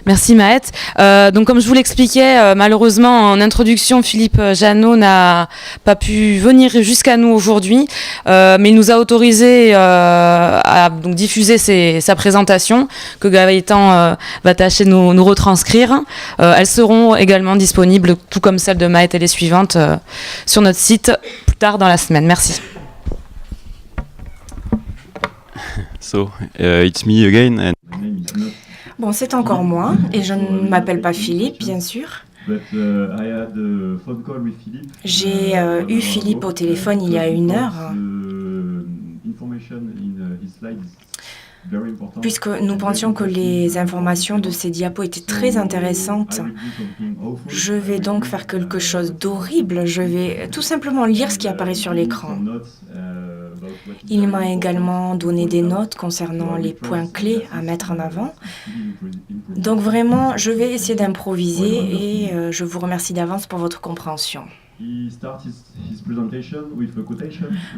Merci Maët. Donc comme je vous l'expliquais, malheureusement en introduction, Philippe Jeannot n'a pas pu venir jusqu'à nous aujourd'hui, mais il nous a autorisé à donc, diffuser sa présentation que Gaëtan va tâcher de nous retranscrire. Elles seront également disponibles, tout comme celle de Maët et les suivantes, sur notre site plus tard dans la semaine. Merci. So, it's me again. And... Bon, c'est encore moi, et je ne m'appelle pas Philippe, bien sûr. J'ai eu Philippe au téléphone il y a 1 heure, puisque nous pensions que les informations de ces diapos étaient très intéressantes. Je vais donc faire quelque chose d'horrible. Je vais tout simplement lire ce qui apparaît sur l'écran. Il m'a également donné des notes concernant les points clés à mettre en avant. Donc vraiment, je vais essayer d'improviser et je vous remercie d'avance pour votre compréhension.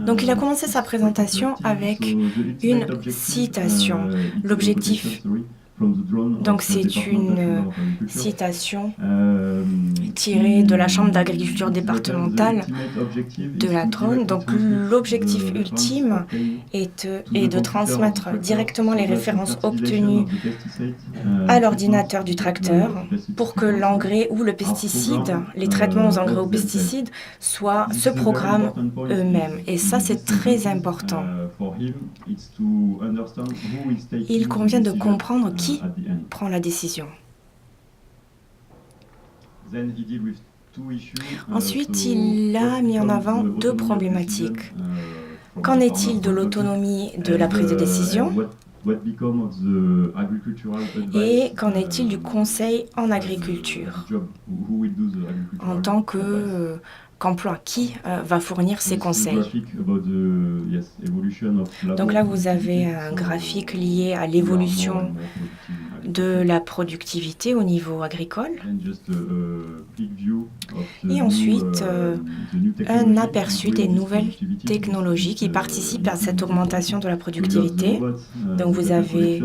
Donc il a commencé sa présentation avec une citation. L'objectif, donc c'est une citation tirée de la Chambre d'agriculture départementale de la Drôme. Donc l'objectif ultime est de transmettre directement les références obtenues à l'ordinateur du tracteur pour que l'engrais ou le pesticide, les traitements aux engrais ou pesticides, se programment eux-mêmes. Et ça, c'est très important. Il convient de comprendre qui prend la décision. Ensuite, il a mis en avant 2 problématiques. Qu'en est-il de l'autonomie de la prise de décision? Et qu'en est-il du conseil en agriculture? En tant qu'emploi, qui va fournir ces conseils? Donc là, vous avez un graphique lié à l'évolution de la productivité au niveau agricole. Et ensuite, un aperçu des nouvelles technologies qui participent à cette augmentation de la productivité. Donc vous avez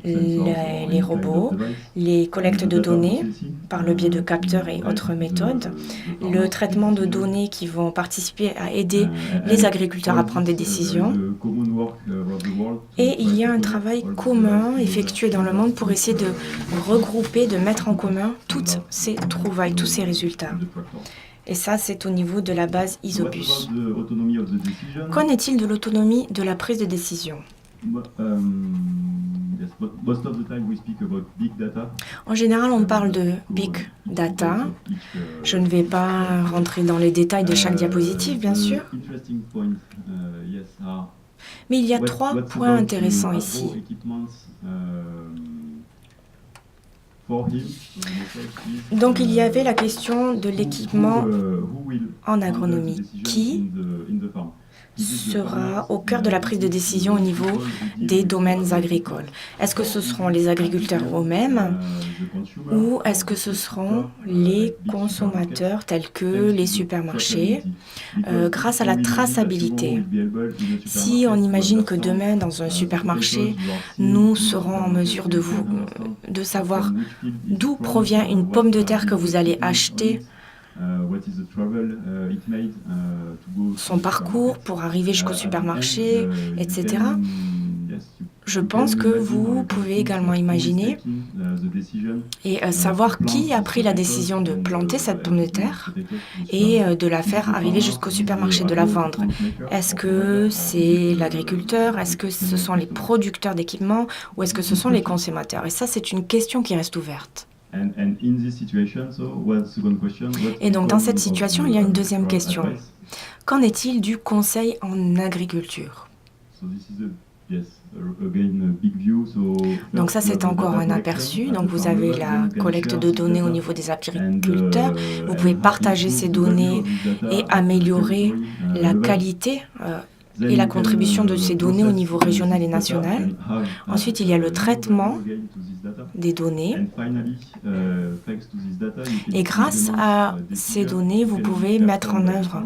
les robots, les collectes de données par le biais de capteurs et autres méthodes, le traitement de données qui vont participer à aider les agriculteurs à prendre des décisions. Et il y a un travail commun effectué dans le monde pour essayer de regrouper, de mettre en commun toutes ces trouvailles, tous ces résultats. Et ça, c'est au niveau de la base Isobus. Qu'en est-il de l'autonomie de la prise de décision? En général, on parle de big data. Je ne vais pas rentrer dans les détails de chaque diapositive, bien sûr. Mais il y a 3 points intéressants ici. Donc il y avait la question de l'équipement en agronomie. Qui sera au cœur de la prise de décision au niveau des domaines agricoles? Est-ce que ce seront les agriculteurs eux-mêmes ou est-ce que ce seront les consommateurs tels que les supermarchés grâce à la traçabilité? Si on imagine que demain dans un supermarché, nous serons en mesure de savoir d'où provient une pomme de terre que vous allez acheter, son parcours pour arriver jusqu'au supermarché, etc. Je pense que vous pouvez également imaginer et savoir qui a pris la décision de planter cette pomme de terre et de la faire arriver jusqu'au supermarché, de la vendre. Est-ce que c'est l'agriculteur? Est-ce que ce sont les producteurs d'équipements? Ou est-ce que ce sont les consommateurs? Et ça, c'est une question qui reste ouverte. Et donc, dans cette situation, il y a une deuxième question. Qu'en est-il du conseil en agriculture? Donc ça, c'est encore un aperçu. Donc vous avez la collecte de données au niveau des agriculteurs. Vous pouvez partager ces données et améliorer la qualité et la contribution de ces données au niveau régional et national. Ensuite, il y a le traitement des données. Et grâce à ces données, vous pouvez mettre en œuvre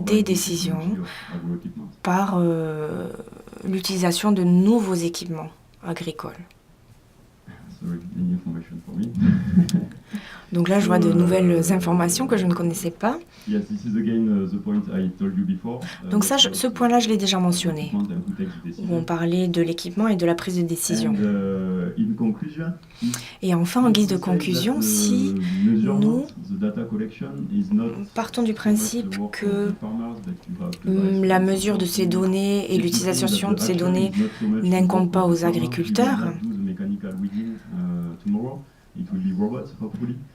des décisions par l'utilisation de nouveaux équipements agricoles. Donc là, je vois de nouvelles informations que je ne connaissais pas. Donc ça, ce point-là, je l'ai déjà mentionné, où on parlait de l'équipement et de la prise de décision. Et enfin, en guise de conclusion, si nous partons du principe que la mesure de ces données et l'utilisation de ces données n'incombe pas aux agriculteurs,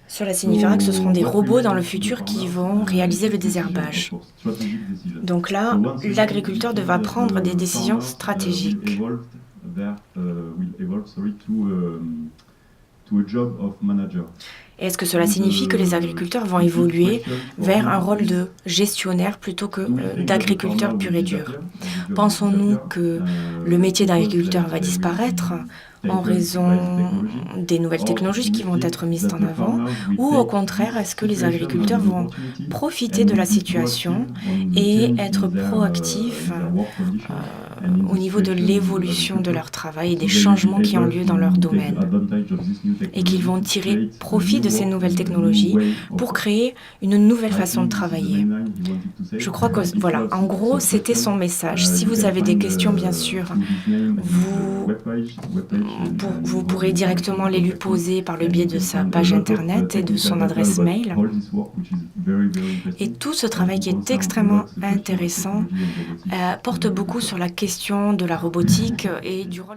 cela signifiera que ce seront des robots dans le futur qui vont réaliser le désherbage. Donc là, l'agriculteur devra prendre des décisions stratégiques. Est-ce que cela signifie que les agriculteurs vont évoluer vers un rôle de gestionnaire plutôt que d'agriculteur pur et dur? Pensons-nous que le métier d'agriculteur va disparaître en raison des nouvelles technologies qui vont être mises en avant, ou au contraire, est-ce que les agriculteurs vont profiter de la situation et être proactifs au niveau de l'évolution de leur travail et des changements qui ont lieu dans leur domaine, et qu'ils vont tirer profit de ces nouvelles technologies pour créer une nouvelle façon de travailler? Je crois que, voilà, en gros, c'était son message. Si vous avez des questions, bien sûr, vous pourrez directement les lui poser par le biais de sa page internet et de son adresse mail. Et tout ce travail qui est extrêmement intéressant porte beaucoup sur la question de la robotique et du rôle